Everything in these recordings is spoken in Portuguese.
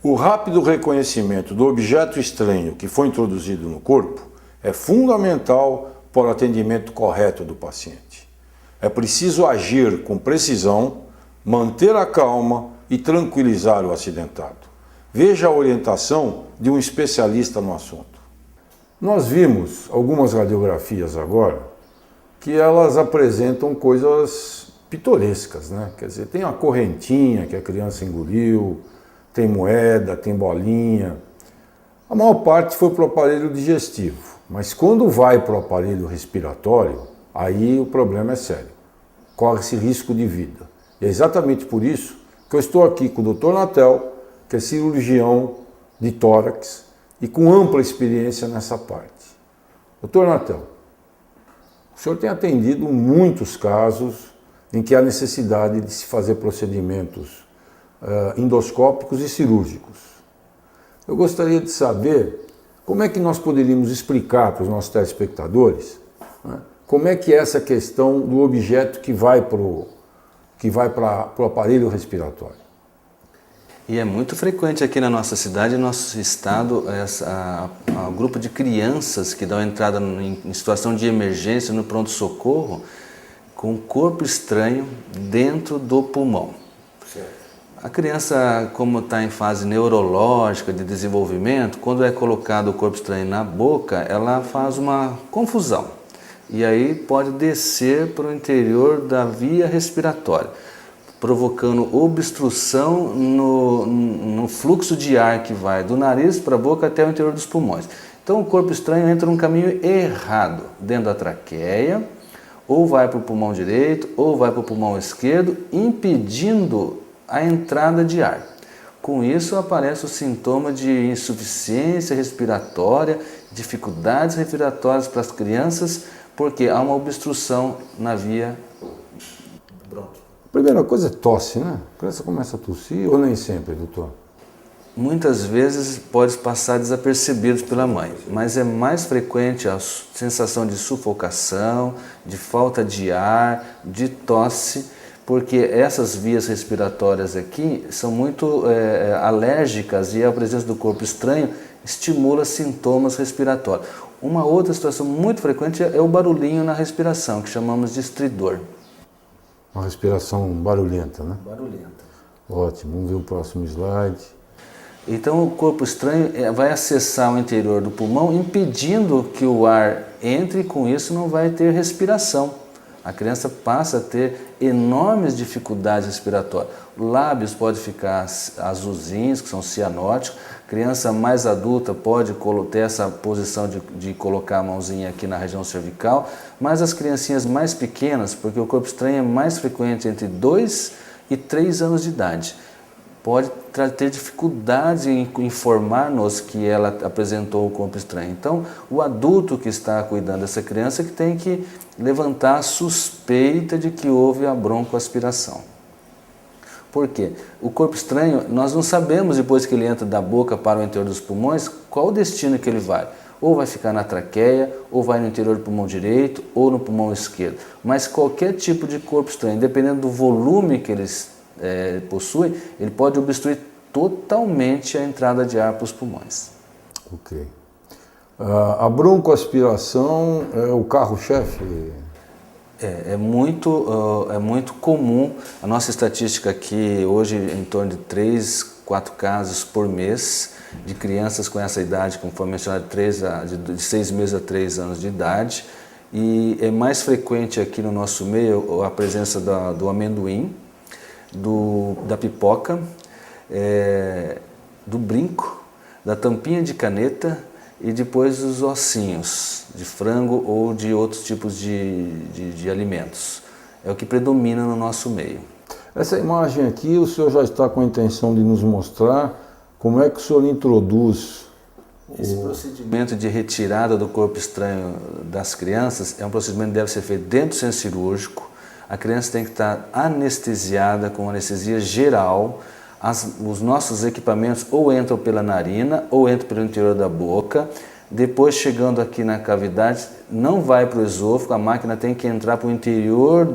O rápido reconhecimento do objeto estranho que foi introduzido no corpo é fundamental para o atendimento correto do paciente. É preciso agir com precisão, manter a calma e tranquilizar o acidentado. Veja a orientação de um especialista no assunto. Nós vimos algumas radiografias agora que elas apresentam coisas pitorescas, né? Quer dizer, tem a correntinha que a criança engoliu, tem moeda, tem bolinha. A maior parte foi para o aparelho digestivo, mas quando vai para o aparelho respiratório, aí o problema é sério. Corre-se risco de vida. E é exatamente por isso que eu estou aqui com o Dr. Natel, que é cirurgião de tórax e com ampla experiência nessa parte. Dr. Natel, o senhor tem atendido muitos casos em que há necessidade de se fazer procedimentos endoscópicos e cirúrgicos. Eu gostaria de saber como é que nós poderíamos explicar para os nossos telespectadores, né, como é que é essa questão do objeto que vai para o aparelho respiratório. E é muito frequente aqui na nossa cidade, no nosso estado, o grupo de crianças que dão entrada em situação de emergência no pronto-socorro com corpo estranho dentro do pulmão. A criança, como está em fase neurológica de desenvolvimento, quando é colocado o corpo estranho na boca, ela faz uma confusão. E aí pode descer para o interior da via respiratória, provocando obstrução no fluxo de ar que vai do nariz para a boca até o interior dos pulmões. Então o corpo estranho entra num caminho errado, dentro da traqueia, ou vai para o pulmão direito, ou vai para o pulmão esquerdo, impedindo a entrada de ar. Com isso aparece o sintoma de insuficiência respiratória, dificuldades respiratórias para as crianças, porque há uma obstrução na via bronquial. A primeira coisa é tosse, né? A criança começa a tossir ou nem sempre, doutor? Muitas vezes pode passar desapercebido pela mãe, mas é mais frequente a sensação de sufocação, de falta de ar, de tosse, porque essas vias respiratórias aqui são muito alérgicas e a presença do corpo estranho estimula sintomas respiratórios. Uma outra situação muito frequente é o barulhinho na respiração, que chamamos de estridor. Uma respiração barulhenta, né? Barulhenta. Ótimo, vamos ver o próximo slide. Então o corpo estranho vai acessar o interior do pulmão, impedindo que o ar entre e com isso não vai ter respiração. A criança passa a ter enormes dificuldades respiratórias. Lábios podem ficar azulzinhos, que são cianóticos. Criança mais adulta pode ter essa posição de colocar a mãozinha aqui na região cervical, mas as criancinhas mais pequenas, porque o corpo estranho é mais frequente entre 2 e 3 anos de idade, pode ter dificuldades em informar-nos que ela apresentou o corpo estranho. Então, o adulto que está cuidando dessa criança que tem que levantar a suspeita de que houve a broncoaspiração. Por quê? O corpo estranho, nós não sabemos depois que ele entra da boca para o interior dos pulmões qual o destino que ele vai. Ou vai ficar na traqueia, ou vai no interior do pulmão direito, ou no pulmão esquerdo. Mas qualquer tipo de corpo estranho, dependendo do volume que eles possui, ele pode obstruir totalmente a entrada de ar para os pulmões. Ok. A broncoaspiração é o carro-chefe? É muito comum. A nossa estatística aqui hoje em torno de 3, 4 casos por mês de crianças com essa idade, conforme mencionado, de 6 meses a 3 anos de idade. E é mais frequente aqui no nosso meio a presença do amendoim, da pipoca, do brinco, da tampinha de caneta e depois os ossinhos de frango ou de outros tipos de alimentos. É o que predomina no nosso meio. Essa imagem aqui, o senhor já está com a intenção de nos mostrar como é que o senhor introduz esse procedimento de retirada do corpo estranho das crianças é um procedimento que deve ser feito dentro do centro cirúrgico. A criança tem que estar anestesiada com anestesia geral. Os nossos equipamentos ou entram pela narina ou entram pelo interior da boca. Depois, chegando aqui na cavidade, não vai para o esôfago, a máquina tem que entrar para o interior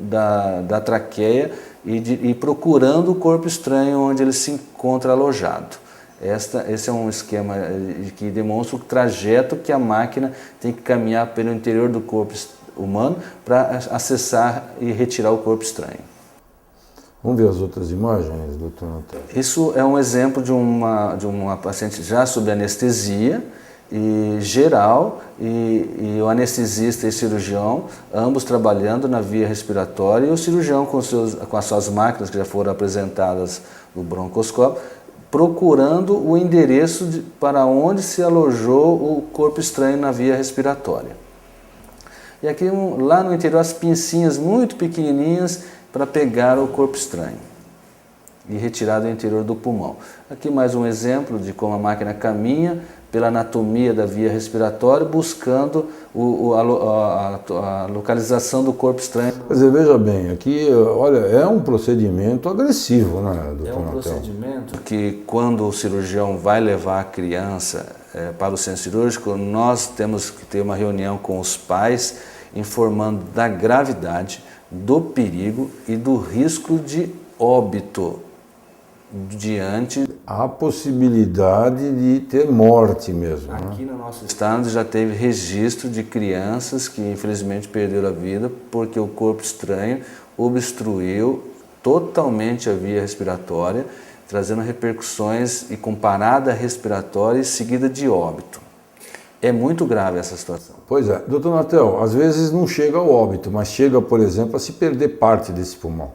da traqueia e procurando o corpo estranho onde ele se encontra alojado. Esse é um esquema que demonstra o trajeto que a máquina tem que caminhar pelo interior do corpo humano para acessar e retirar o corpo estranho. Vamos ver as outras imagens, doutor Natel? Isso é um exemplo de uma paciente já sob anestesia e geral e o anestesista e cirurgião, ambos trabalhando na via respiratória, e o cirurgião com as suas máquinas que já foram apresentadas no broncoscópio, procurando o endereço para onde se alojou o corpo estranho na via respiratória. E aqui lá no interior as pincinhas muito pequenininhas para pegar o corpo estranho e retirar do interior do pulmão. Aqui mais um exemplo de como a máquina caminha pela anatomia da via respiratória, buscando a localização do corpo estranho. Quer dizer, veja bem, aqui, olha, é um procedimento agressivo, né, doutor É um Natel? procedimento que, quando o cirurgião vai levar a criança para o centro cirúrgico, nós temos que ter uma reunião com os pais, informando da gravidade, do perigo e do risco de óbito diante. Há possibilidade de ter morte mesmo. Aqui no nosso estado já teve registro de crianças que infelizmente perderam a vida porque o corpo estranho obstruiu totalmente a via respiratória, trazendo repercussões e com parada respiratória e seguida de óbito. É muito grave essa situação. Pois é. Doutor Natel, às vezes não chega ao óbito, mas chega, por exemplo, a se perder parte desse pulmão.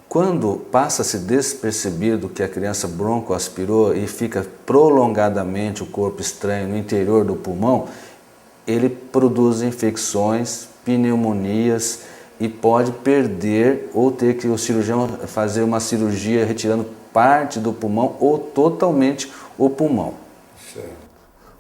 Quando passa-se despercebido que a criança broncoaspirou e fica prolongadamente o corpo estranho no interior do pulmão, ele produz infecções, pneumonias e pode perder ou ter que o cirurgião fazer uma cirurgia retirando parte do pulmão ou totalmente o pulmão. Certo.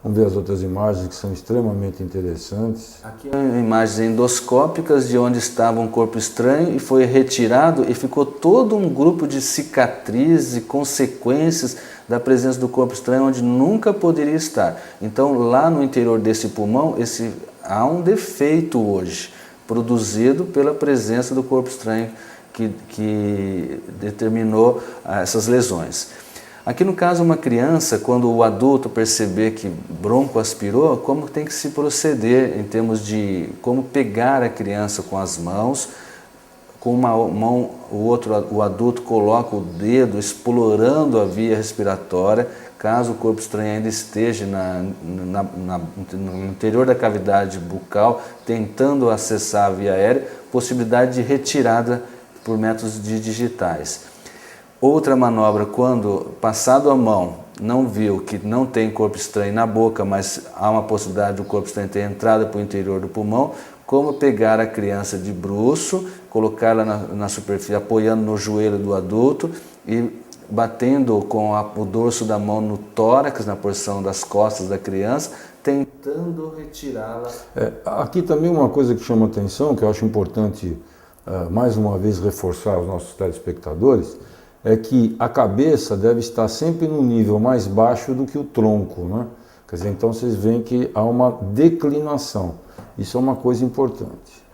Vamos ver as outras imagens que são extremamente interessantes. Aqui imagens endoscópicas de onde estava um corpo estranho e foi retirado e ficou todo um grupo de cicatrizes e consequências da presença do corpo estranho onde nunca poderia estar. Então lá no interior desse pulmão há um defeito hoje, produzido pela presença do corpo estranho que determinou essas lesões. Aqui no caso, uma criança, quando o adulto perceber que broncoaspirou, como tem que se proceder em termos de como pegar a criança com as mãos, com uma mão, o adulto coloca o dedo explorando a via respiratória, caso o corpo estranho ainda esteja no interior da cavidade bucal, tentando acessar a via aérea, possibilidade de retirada por métodos digitais. Outra manobra, quando passado a mão, não viu que não tem corpo estranho na boca, mas há uma possibilidade do corpo estranho ter entrada para o interior do pulmão, como pegar a criança de bruço, colocá-la na superfície, apoiando no joelho do adulto e batendo com o dorso da mão no tórax, na porção das costas da criança, tentando retirá-la. Aqui também uma coisa que chama atenção, que eu acho importante mais uma vez reforçar aos nossos telespectadores, é que a cabeça deve estar sempre no nível mais baixo do que o tronco, né? Quer dizer, então vocês veem que há uma declinação. Isso é uma coisa importante.